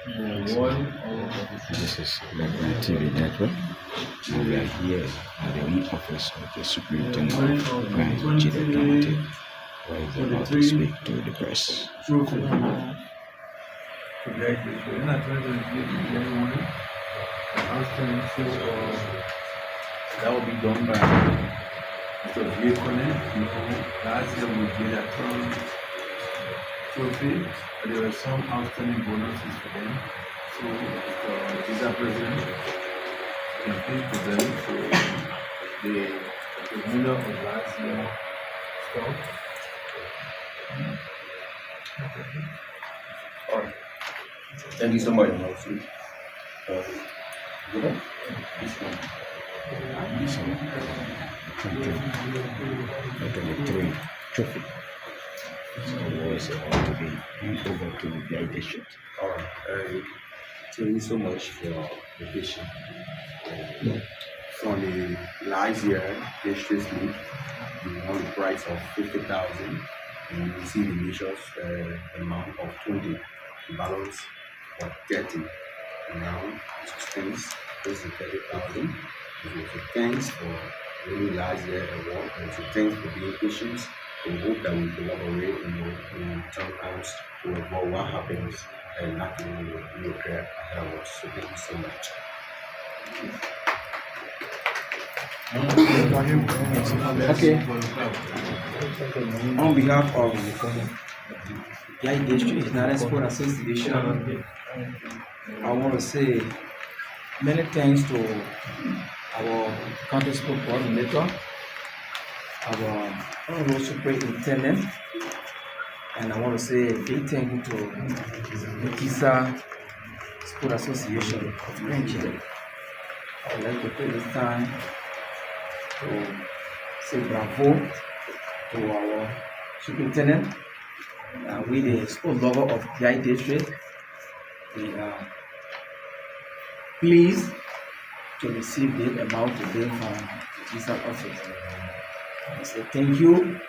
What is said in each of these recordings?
This is Liberia TV Network. We are here at the main office of the Superintendent of Gedeh County, where he's about to speak to the press. That will be done by Mr. VENMO. Last year we did a trophy, but there were some outstanding bonuses for them. So the president can pay for them. So the winner of last year stuff. All right. Thank you so much. Three trophy. So was about to be hand over to the VI district. All right. Thank you so much for your patience. From the last year district league, you won the prize of 50,000 and you received the nation's amount of 20. The balance for 30. And now it's thanks. This is 30,000. So thanks for winning last year award and so thanks for being patient. We hope that we collaborate in turn out to avoid what happens and nothing will occur afterwards. So thank you so much. Okay. On behalf of VI District United Sport Association, I want to say many thanks to our county sport coordinator, our honorable superintendent, and I want to say a big thank you to the KISA Sport Association of Nigeria. I would like to take this time to say bravo to our superintendent. We the sport lover of VI District. We are pleased to receive the amount today from the KISA office. I say thank you,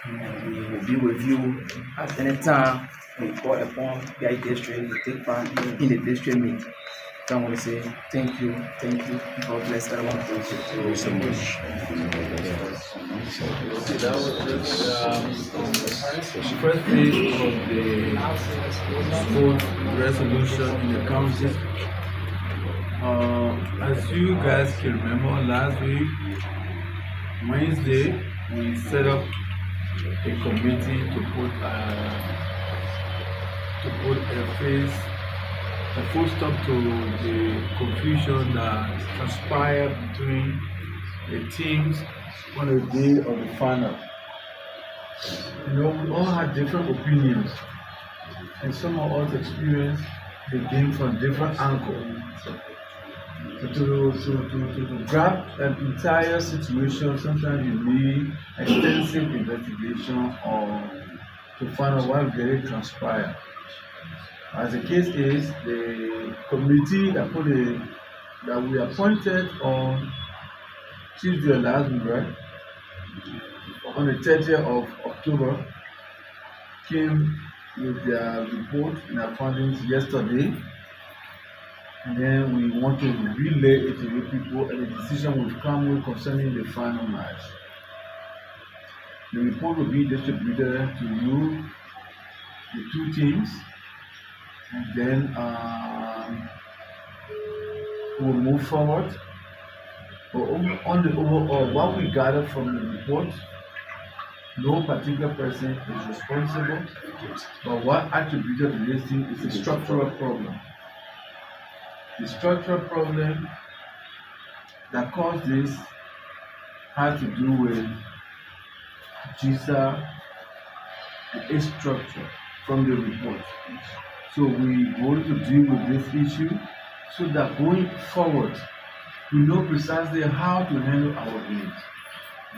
and we will be with you at any time we call upon VI District to take part in the district meet. So I want to say thank you, God bless everyone. Thank you so much. Okay, that was just the first page of the sport resolution in the county. As you guys can remember, last week, Wednesday, we set up a committee to put a full stop to the confusion that transpired between the teams on the day of the final. You know, we all had different opinions, and some of us experienced the game from different angles. To grab an entire situation, sometimes you need extensive investigation or to find out what really transpired. As the case is, the committee that we appointed on Tuesday last week, right, on the 30th of October, came with their report and their findings yesterday. And then we want to relay it to the people and the decision will come with concerning the final match. The report will be distributed to you, the two teams, and then we'll move forward. But on the overall, what we gathered from the report, no particular person is responsible, but what attributed to this thing is a structural problem. The structural problem that caused this had to do with GISA and its structure from the report. So we want to deal with this issue so that going forward, we know precisely how to handle our games.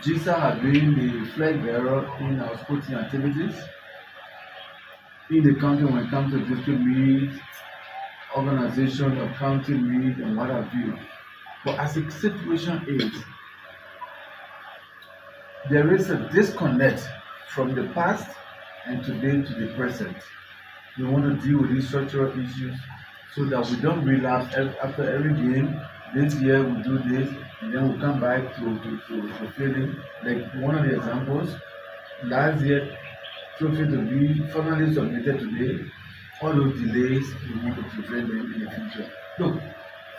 GISA has been the flag bearer in our sporting activities in the county when it comes to district meets, organization of county meet and what have you. But as the situation is, there is a disconnect from the past and today to the present. We want to deal with these structural issues so that we don't relapse after every game. This year we do this, and then we come back to failing. Like one of the examples, last year trophy to be finally submitted today. All those delays, we want to prevent them in the future. Look,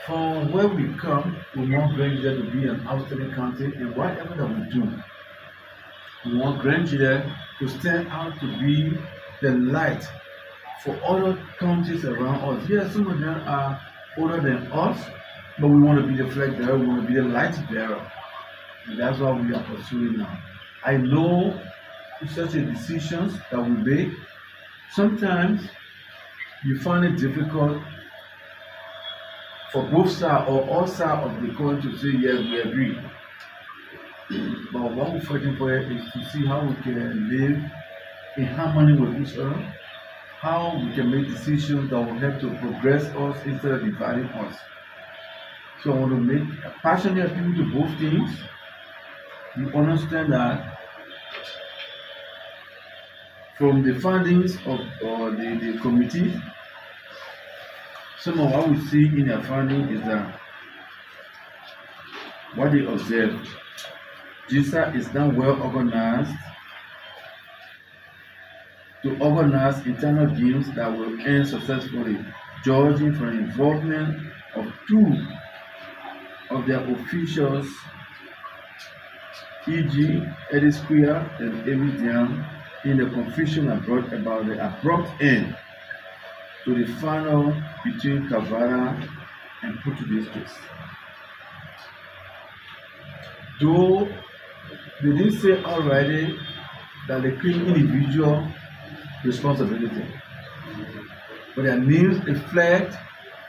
from where we come, we want Granger to be an outstanding county in whatever that we do. We want Granger to stand out to be the light for other counties around us. Yes, some of them are older than us, but we want to be the flag bearer, we want to be the light bearer. And that's what we are pursuing now. I know such a decisions that we make, sometimes you find it difficult for both sides or all sides of the coin to say yes, we agree. But what we're fighting for is to see how we can live in harmony with each other, how we can make decisions that will help to progress us instead of dividing us. So I want to make a passionate appeal to both teams. You understand that from the findings of the committee, some of what we see in their finding is that what they observed, GISA is now well organized to organize internal games that will end successfully, judging from the involvement of two of their officials, e.g. Eddie Square and Evidian, in the confusion that brought about the abrupt end to the final between Cavalla and Putu districts. Though they didn't say already that they claim individual responsibility, but their names reflect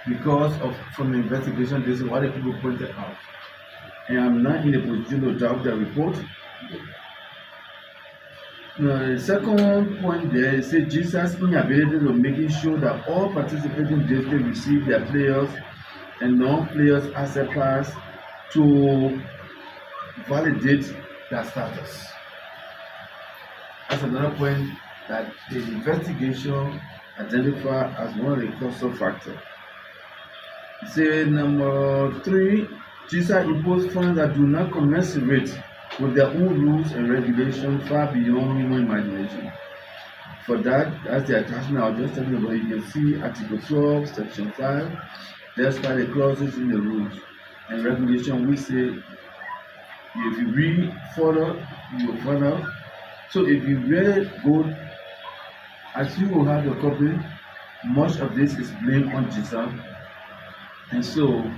because of from the investigation. This is what the people pointed out, and I'm not in a position to doubt their report. Now, the second point there is GISA's inability to making sure that all participating districts receive their players and non-players asset pass to validate their status. That's another point that the investigation identified as one of the causal factors. Say number 3, GISA imposed fines that do not commensurate with their own rules and regulations far beyond human imagination. For that, as the attachment I was just talking about, you can see Article 12, Section 5, despite the clauses in the rules and regulation, we say if you read further, you will find out. So if you read good, as you will have your copy, much of this is blamed on GISA, and so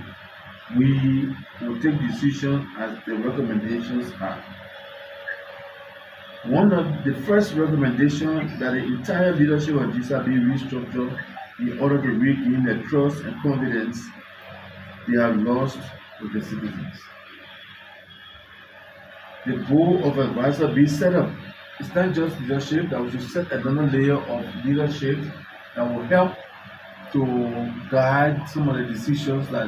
we will take decision as the recommendations are. One of the first recommendations that the entire leadership of GISA be restructured in order to regain the trust and confidence they have lost with the citizens. The board of advisors be set up. It's not just leadership, that we should set another layer of leadership that will help to guide some of the decisions that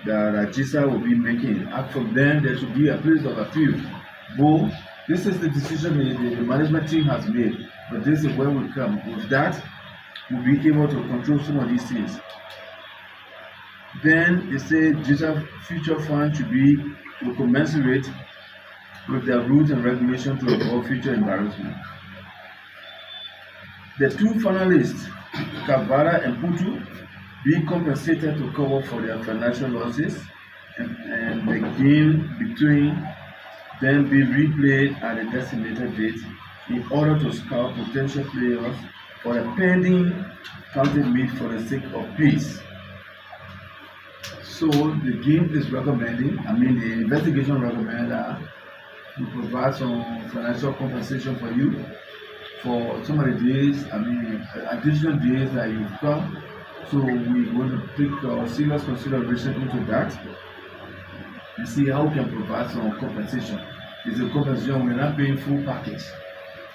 GISA will be making. And from them, there should be a place of appeal. Both, this is the decision the management team has made, but this is where we come. With that, we'll be able to control some of these things. Then they say GISA future fund should be to commensurate with their rules and regulations to avoid future embarrassment. The two finalists, Cavalla and Putu, be compensated to cover for their financial losses, and the game between them be replayed at a designated date in order to scout potential players for a pending county meet for the sake of peace. So the game is recommending, the investigation recommends that we provide some financial compensation for you for some of the days, additional days that you've come. So we want to take serious consideration into that and see how we can provide some compensation. It's a compensation, we're not paying full package.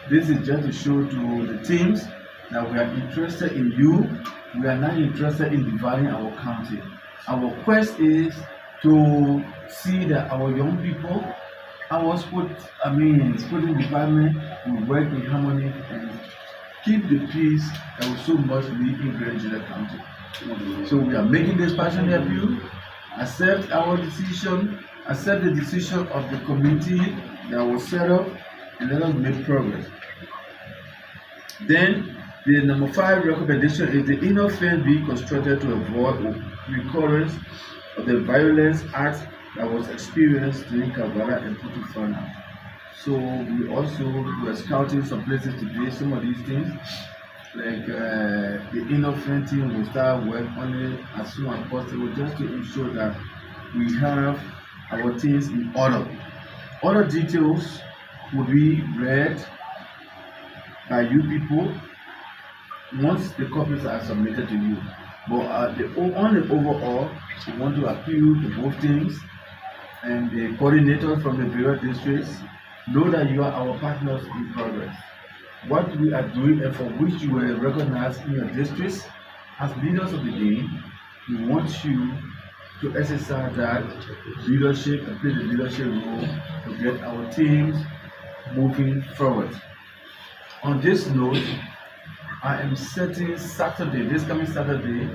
This is just to show to the teams that we are interested in you. We are not interested in dividing our county. Our quest is to see that our young people, our sporting department will work in harmony and keep the peace that will so much need in Greater Gedeh County. So we are making this passionate appeal. Accept our decision, accept the decision of the committee that was set up, and let us make progress. Then the number 5 recommendation is the inner fence be constructed to avoid recurrence of the violence acts that was experienced during Cavalla and Putu Fana. So we also were scouting some places today, some of these things, like the inner fence team will start work on it as soon as possible, just to ensure that we have our things in order. Other details will be read by you people once the copies are submitted to you. But on the overall, we want to appeal to both teams and the coordinators from the various districts. Know that you are our partners in progress. What we are doing and for which you were recognized in your districts as leaders of the game, we want you to exercise that leadership and play the leadership role to get our teams moving forward. On this note, I am setting Saturday, this coming Saturday,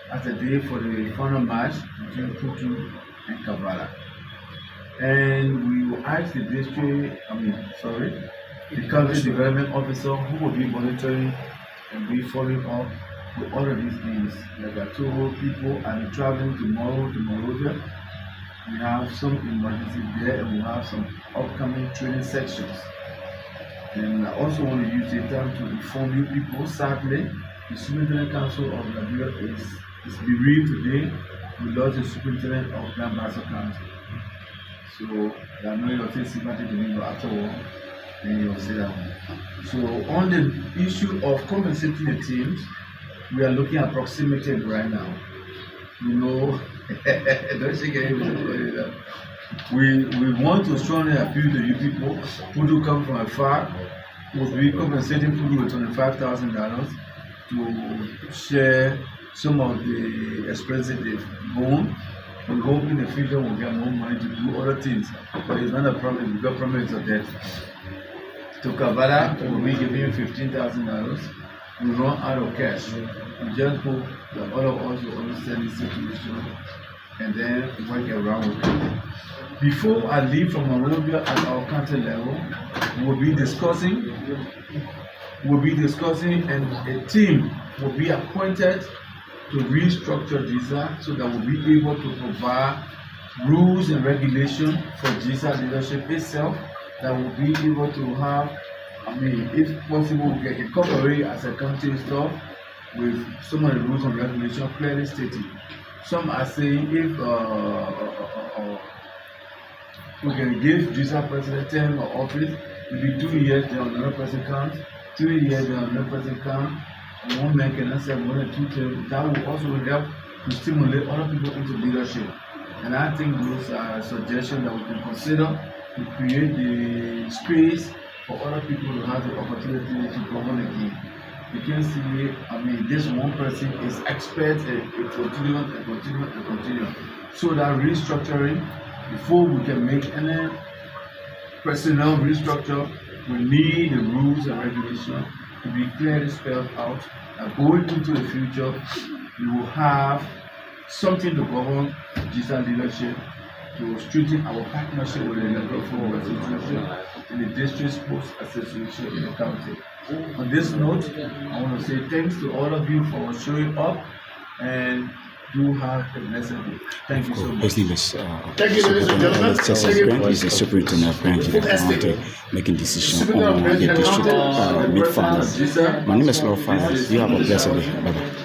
as a day for the final match between Putu and Cavalla. And we will ask the the county development officer who will be monitoring and be following up with all of these things. Like I told people, I'm traveling tomorrow to Monrovia. We have some emergency there and we have some upcoming training sections. And I also want to use the time to inform you people, sadly, the Superintendent Council of Liberia is bereaved today. We lost the Superintendent of Gambaso County. So I know you'll say sympathy to me, but after all, then you'll say that one. So on the issue of compensating the teams, we are looking at proximity right now. You know, don't shake your head. We want to strongly appeal to you people who do come from afar. We'll be compensating people with $25,000 to share some of the expenses they've borne. We hope in the future we'll get more money to do other things, but it's not a problem. We've got promise of debt. To Cavalla, we'll be giving you $15,000. We run out of cash. We just hope that all of us will understand this situation and then work around with it. Before I leave from Monrovia at our county level, we'll be discussing and a team will be appointed to restructure GISA so that we'll be able to provide rules and regulations for GISA leadership itself that will be able to have, if possible, we can incorporate as a county stuff with some of the rules and regulations clearly stated. Some are saying if we can give GISA president term of office, it will be 2 years, then another person comes, 3 years, then another person comes. One man cannot serve more than 2 terms. That will also help to stimulate other people into leadership. And I think those are suggestions that we can consider to create the space for other people to have the opportunity to govern again. You can see, this one person is expert and continue. So that restructuring, before we can make any personnel restructure, we need the rules and regulations to be clearly spelled out. And going into the future, we will have something to govern GISA leadership to strengthen our partnership with the Liberia Association and the District Sports Association in the county. On this note, I want to say thanks to all of you for showing up and do have a blessed day. Thank you so much. Thank you, ladies and gentlemen. Chersia is the superintendent of Gedeh County, making decisions on the district mid-final. My name is Lord Father. You have a blessed day. Bye-bye.